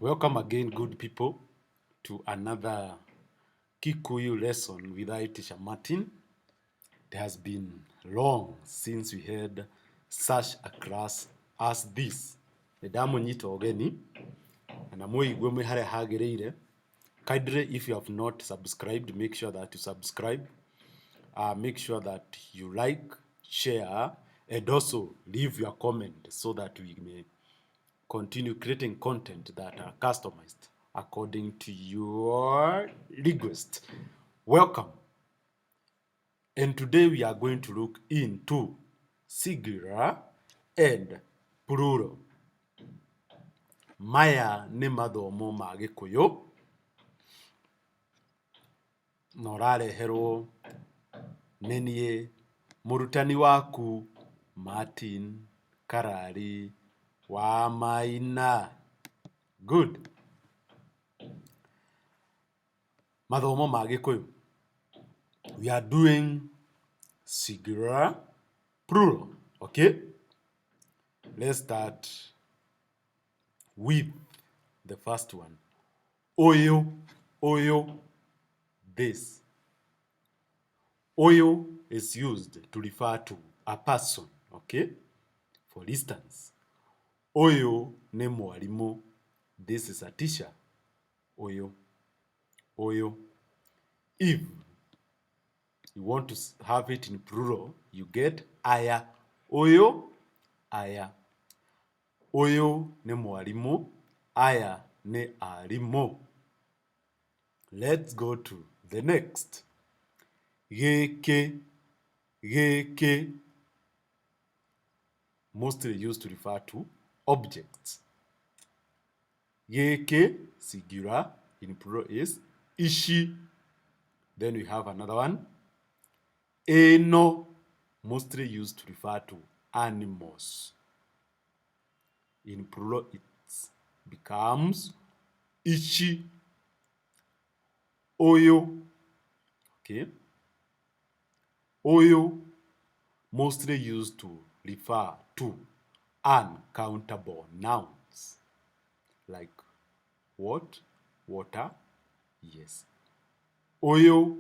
Welcome again, good people, to another Kikuyu lesson with I teacher Martin. It has been long since we had such a class as this. Ndamunyita ogeni na muigwe mwihare hagereire. Kindly, if you have not subscribed, make sure that you subscribe. Make sure that you like, share, and also leave your comment so that we may continue creating content that are customized according to your request. Welcome. And today we are going to look into singular and plural. Maya nĩ mathomo ma Gĩkũyũ na ũrareherwo nĩ niĩ mũrutani waku Martin Karari wa Maina. Good. Mathomo ma Gĩkũyũ. We are doing singular, plural. Okay? Let's start with the first one. Oyo, this. Oyo is used to refer to a person. Okay? For instance, oyo ne mwalimu. This is a teacher. Oyo. If you want to have it in plural, you get aya. Oyo, aya. Oyo ne mwalimu, aya ne alimu. Let's go to the next. Geke. Mostly used to refer to objects. Geke, singular, in plural is ishi. Then we have another one. Eno, mostly used to refer to animals. In plural, it becomes ichi. Oyo. Okay. Oyo, mostly used to refer to uncountable nouns. Like what? Water? Yes. Oyo.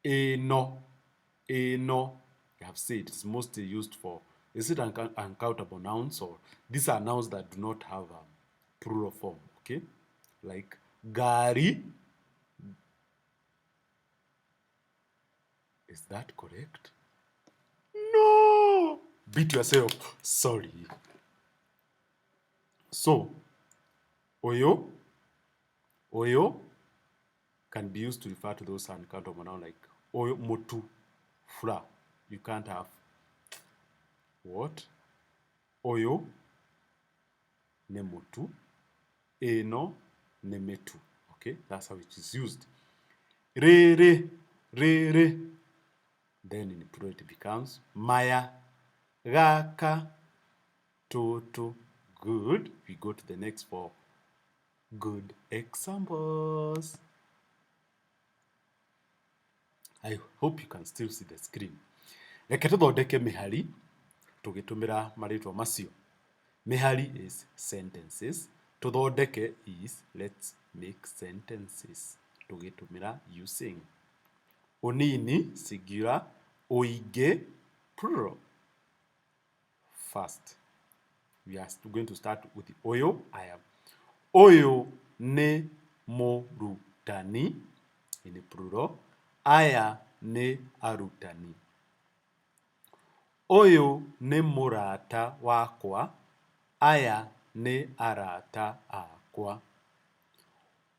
Eno. I have said it's mostly used for, is it uncountable nouns, or these are nouns that do not have a plural form, okay? Like gari. Is that correct? No! Beat yourself. Sorry. So, oyo can be used to refer to those uncountable nouns like oyo motu, fra. You can't have what? Oyo ne motu, eno ne metu. Okay, that's how it is used. Re. Then in plural it becomes maya, gaka, toto. Good. We go to the next four good examples. I hope you can still see the screen. Reke tuthondeke mihari tugitumira maritwa macio. Mihari is sentences. Tuthondeke is let's make sentences tugitumira using. Unini, singular. Oige, plural. First, we are going to start with the oyo. I am. Oyo ne morutani, in the plural. Aya ne arutani. Oyo ne murata wakwa. Aya ne arata akwa.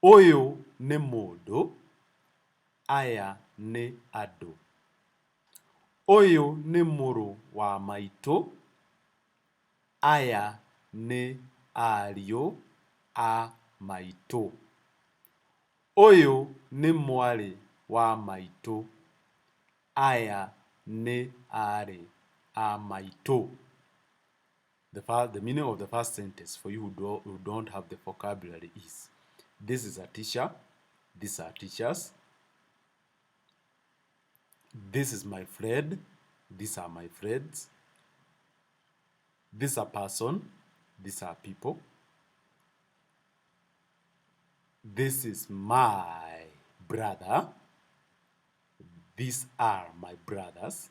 Oyo ne modo. Aya ne ado. Oyo ne muru wa maito. Aya ne ario a maito. Oyo ne mwari wa maito. Aya ne are a maito. The meaning of the first sentence for you who don't have the vocabulary is: this is a teacher. These are teachers. This is my friend. These are my friends. This is a person. These are people. This is my brother. These are my brothers.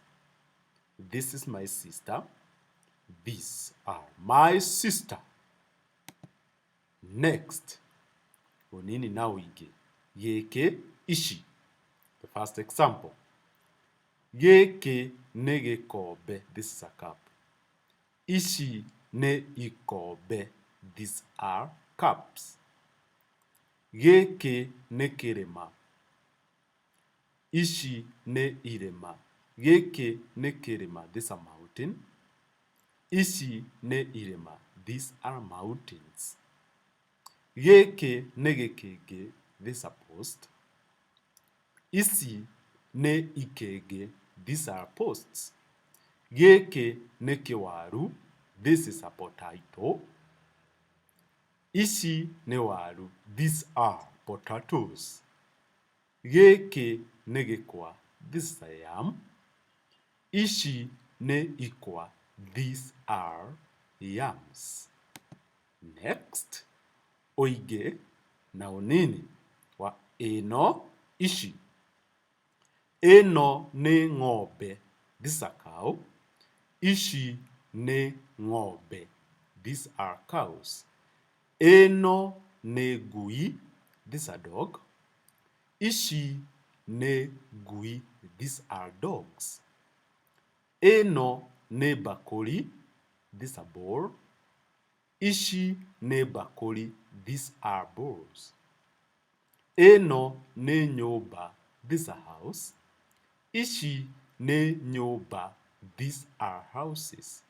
This is my sister. These are my sister. Next, unini na uige. Gĩkĩ, ici. The first example. Gĩkĩ nĩ gĩkombe. This is a cup. Ici nĩ ikombe. These are cups. Gĩkĩ nĩ kĩrĩma. Ici nĩ irĩma. Gĩkĩ nĩ kĩrĩma. This is a mountain. Ici nĩ irĩma. These are mountains. Gĩkĩ nĩ gĩkĩngĩ. This is a post. Ici nĩ ikĩngĩ. These are posts. Gĩkĩ nĩ kĩwaru. This is a potato. Ici nĩ waru. These are potatoes. Gĩkĩ nĩ gĩkwa. This is a yam. Ici nĩ ikwa. These are yams. Next, uige na unini wa ĩno, ici. Ĩno nĩ ng'ombe. This is a cow. Ici nĩ ng'ombe. These are cows. Ĩno nĩ ngui. This is a dog. Ici nĩ ngui. These are dogs. Ĩno nĩ mbakũri. This is a bowl. Ici nĩ mbakũri. These are bowls. Ĩno nĩ nyũmba. This is a house. Ici nĩ nyũmba. These are houses.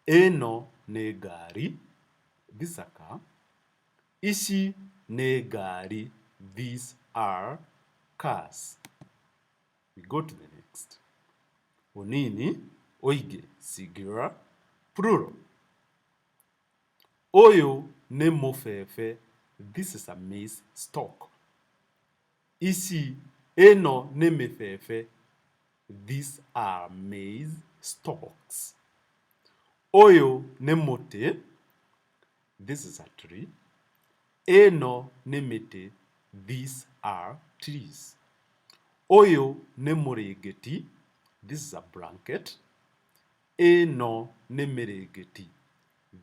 Ĩno nĩ ngari. This is a car. Ici nĩ ngari. These are cars. We go to the next. Unini, uige, singular, plural. Ũyũ nĩ mũbebe. This is a maize stalk. Ici, ĩno nĩ mĩbebe. These are maize stalks. Ũyũ nĩ mũtĩ. This is a tree. Ĩno nĩ mĩtĩ. These are trees. Ũyũ nĩ mũrĩngĩti. This is a blanket. Ĩno nĩ mĩrĩngĩti.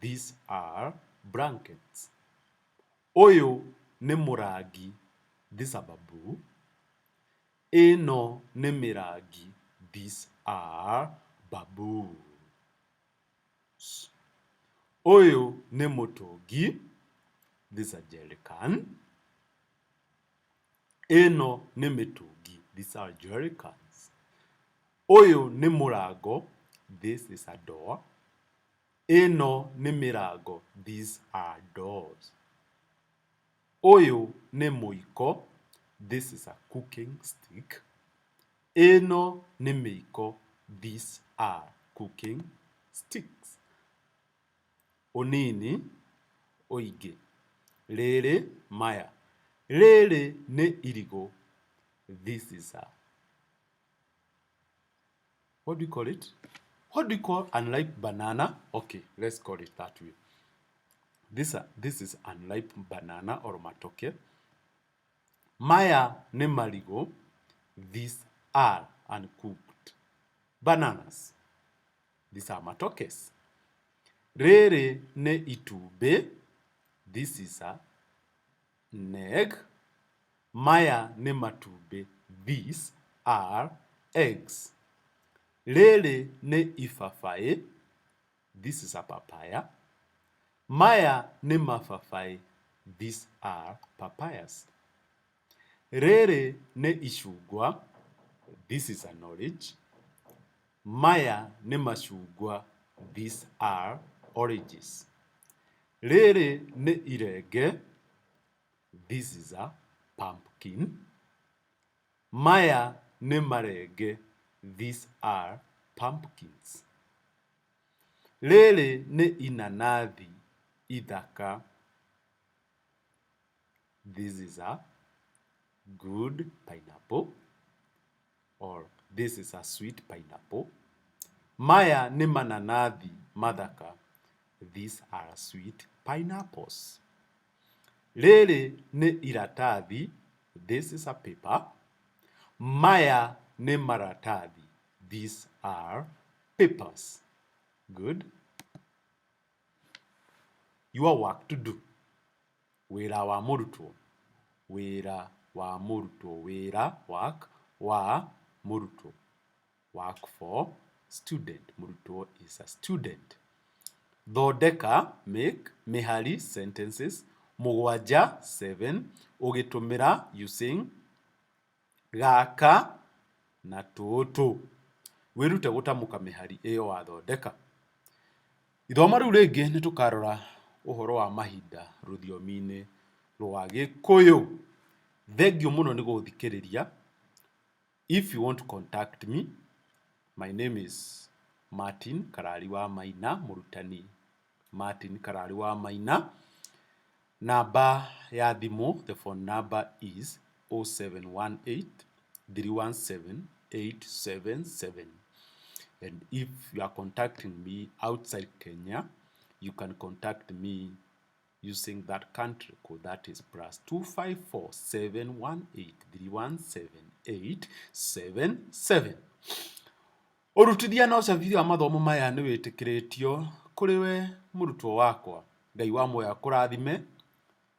These are blankets. Ũyũ nĩ mũrangi. This is a bamboo. Ĩno nĩ mĩrangi. These are baboons. Ũyũ nĩ mũtũngi. This is a jerrycan. Ĩno nĩ mĩtũngi. These are jerrycans. Ũyũ nĩ mũrango. This is a door. Ĩno nĩ mĩrango. These are doors. Ũyũ nĩ mũiko. This is a cooking stick. Ĩno nĩ mĩiko. These are cooking sticks. Unini, uige. Rĩrĩ, maya. Rĩrĩ nĩ irigũ. This is a... What do you call it? What do you call unripe banana? Okay, let's call it that way. This is unripe banana or matoke. Maya nĩ marigũ. These are uncooked bananas. These are matokes. Rĩrĩ nĩ itumbĩ. This is an egg. Maya nĩ matumbĩ. These are eggs. Rĩrĩ nĩ ibabaĩ. This is a papaya. Maya nĩ mababaĩ. These are papayas. Rĩrĩ nĩ icungwa. This is an orange. Maya nĩ macungwa. These are oranges. Rĩrĩ nĩ irenge. This is a pumpkin. Maya nĩ marenge. These are pumpkins. Rĩrĩ nĩ inanathi ithaka. This is a good pineapple. Or this is a sweet pineapple. Maya nĩ mananathi mathaka. These are sweet pineapples. Rĩrĩ nĩ iratathi. This is a paper. Maya nĩ maratathi. These are papers. Good. Your work to do. Wĩra wa mũrutwo. Wĩra wa mũrutwo. Wĩra, work, wa mũrutwo. Work for student. Mũrutwo is a student. Thondeka, make, mĩhari, sentences. Mũgwanja, 7. Ũgĩtũmĩra, using. Gaka na tũtũ. Wĩrute gũtamũka mĩhari ĩyo wathondeka. Ithomo rĩu rĩngĩ nĩ tũkarora ũhoro wa mahinda rũthiomi-inĩ rwa Gĩkũyũ. Thengiũ mũno nĩ gũthikĩrĩria. If you want to contact me, my name is Martin Karari wa Maina, mũrutani Martin Karari wa Maina. Namba ya thimũ, the phone number is 0718 317 877. And if you are contacting me outside Kenya, you can contact me using that country code, that is +254 718 317 877. Ũrutithia na ũcabithia wa mathomo maya nĩ wĩtĩkĩrĩtio kũrĩ we mũrutwo wakwa. Ngai wa muoyo akũrathime.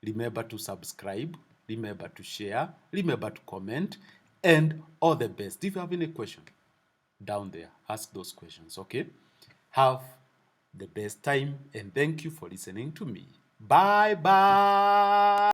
Remember to subscribe, remember to share, remember to comment, and all the best. If you have any question down there, ask those questions, okay? Have the best time, and thank you for listening to me. Bye bye.